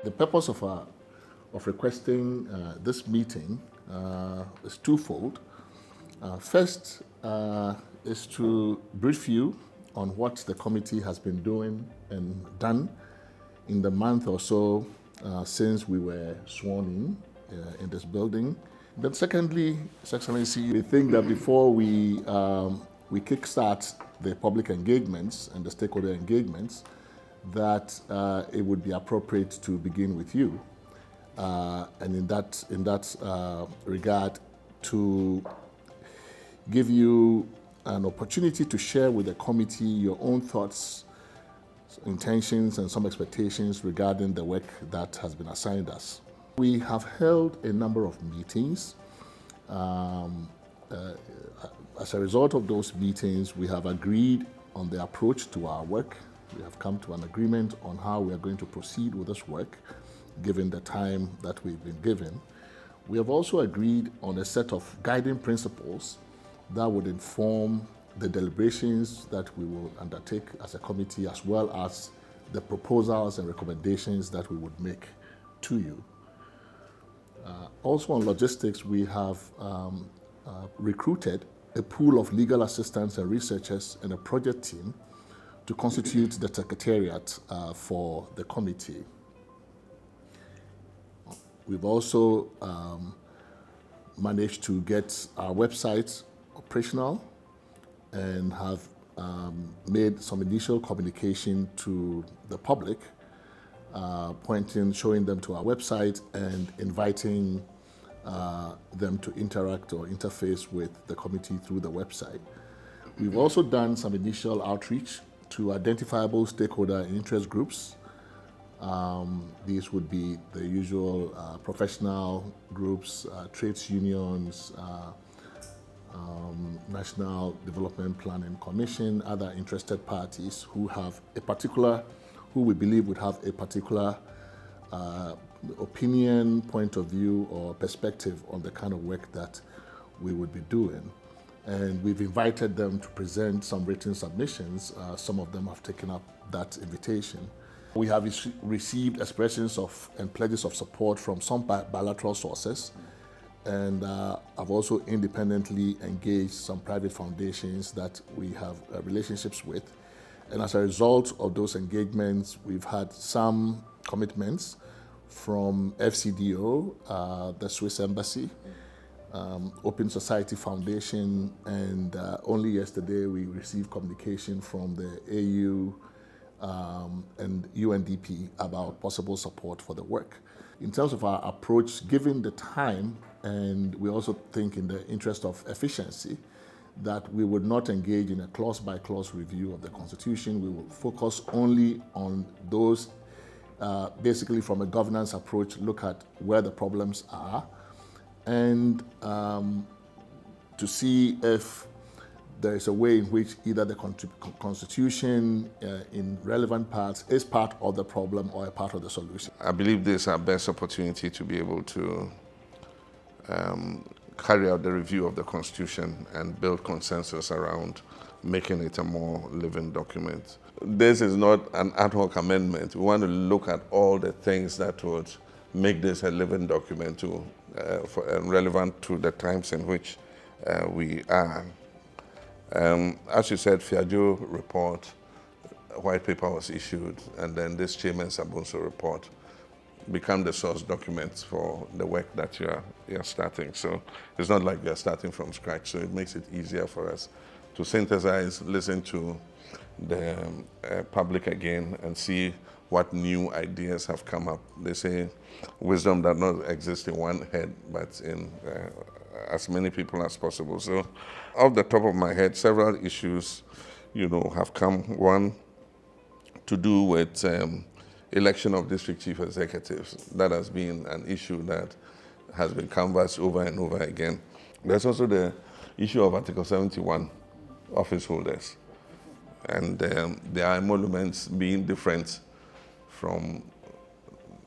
The purpose of requesting this meeting is twofold. First is to brief you on what the committee has been doing and done in the month or so since we were sworn in this building. Then secondly, His Excellency, we think that before we kickstart the public engagements and the stakeholder engagements, that it would be appropriate to begin with you. And in that regard, to give you an opportunity to share with the committee your own thoughts, intentions, and some expectations regarding the work that has been assigned us. We have held a number of meetings. As a result of those meetings, we have agreed on the approach to our work. We have come to an agreement on how we are going to proceed with this work, given the time that we've been given. We have also agreed on a set of guiding principles that would inform the deliberations that we will undertake as a committee, as well as the proposals and recommendations that we would make to you. Also on logistics, we have recruited a pool of legal assistants and researchers and a project team to constitute the secretariat for the committee. We've also managed to get our website operational and have made some initial communication to the public, showing them to our website and inviting them to interact or interface with the committee through the website. We've also done some initial outreach to identifiable stakeholder and interest groups. These would be the usual professional groups, trades unions, National Development Planning Commission, other interested parties who we believe would have a particular opinion, point of view, or perspective on the kind of work that we would be doing. And we've invited them to present some written submissions. Some of them have taken up that invitation. We have received expressions and pledges of support from some bilateral sources. And I've also independently engaged some private foundations that we have relationships with. And as a result of those engagements, we've had some commitments from FCDO, the Swiss Embassy, Open Society Foundation, and only yesterday we received communication from the AU and UNDP about possible support for the work. In terms of our approach, given the time, and we also think in the interest of efficiency, that we would not engage in a clause-by-clause review of the Constitution. We will focus only on those, basically from a governance approach, look at where the problems are, and to see if there is a way in which either the Constitution in relevant parts is part of the problem or a part of the solution. I believe this is our best opportunity to be able to carry out the review of the Constitution and build consensus around making it a more living document. This is not an ad hoc amendment. We want to look at all the things that would make this a living document relevant to the times in which we are. As you said, Fiajo report, white paper was issued, and then this Chairman's Sabunso report become the source documents for the work that you're starting. So it's not like you're starting from scratch, so it makes it easier for us to synthesize, listen to the public again, and see what new ideas have come up. They say wisdom does not exist in one head, but in as many people as possible. So off the top of my head, several issues, have come. One, to do with election of district chief executives. That has been an issue that has been canvassed over and over again. There's also the issue of Article 71, office holders. And there are emoluments being different from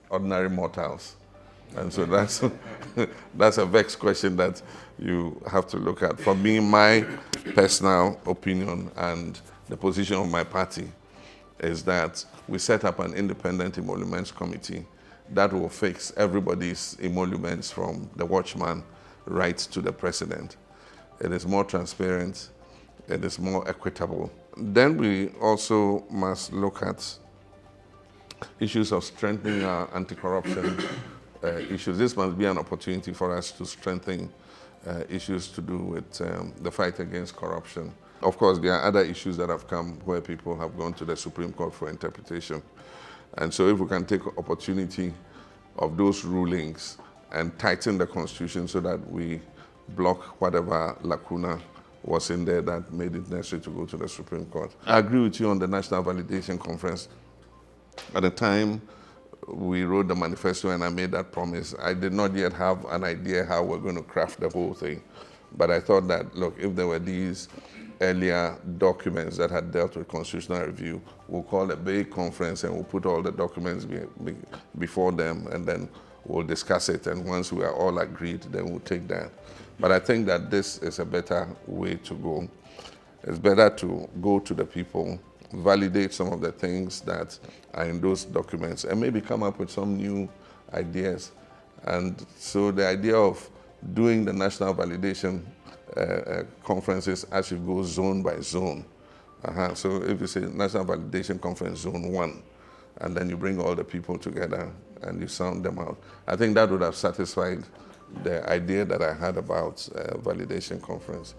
ordinary mortals. And so that's a vexed question that you have to look at. For me, my personal opinion and the position of my party is that we set up an independent emoluments committee that will fix everybody's emoluments from the watchman right to the president. It is more transparent, it is more equitable. Then we also must look at issues of strengthening our anti-corruption issues. This must be an opportunity for us to strengthen issues to do with the fight against corruption. Of course, there are other issues that have come where people have gone to the Supreme Court for interpretation. And so if we can take opportunity of those rulings and tighten the Constitution so that we block whatever lacuna was in there that made it necessary to go to the Supreme Court. I agree with you on the National Validation Conference. At the time we wrote the manifesto and I made that promise, I did not yet have an idea how we're going to craft the whole thing. But I thought that, look, if there were these earlier documents that had dealt with constitutional review, we'll call a big conference and we'll put all the documents before them and then we'll discuss it. And once we are all agreed, then we'll take that. But I think that this is a better way to go. It's better to go to the people, validate some of the things that are in those documents, and maybe come up with some new ideas. And so the idea of doing the national validation conferences as you go zone by zone. So if you say National Validation Conference Zone 1, and then you bring all the people together and you sound them out, I think that would have satisfied the idea that I had about validation conference.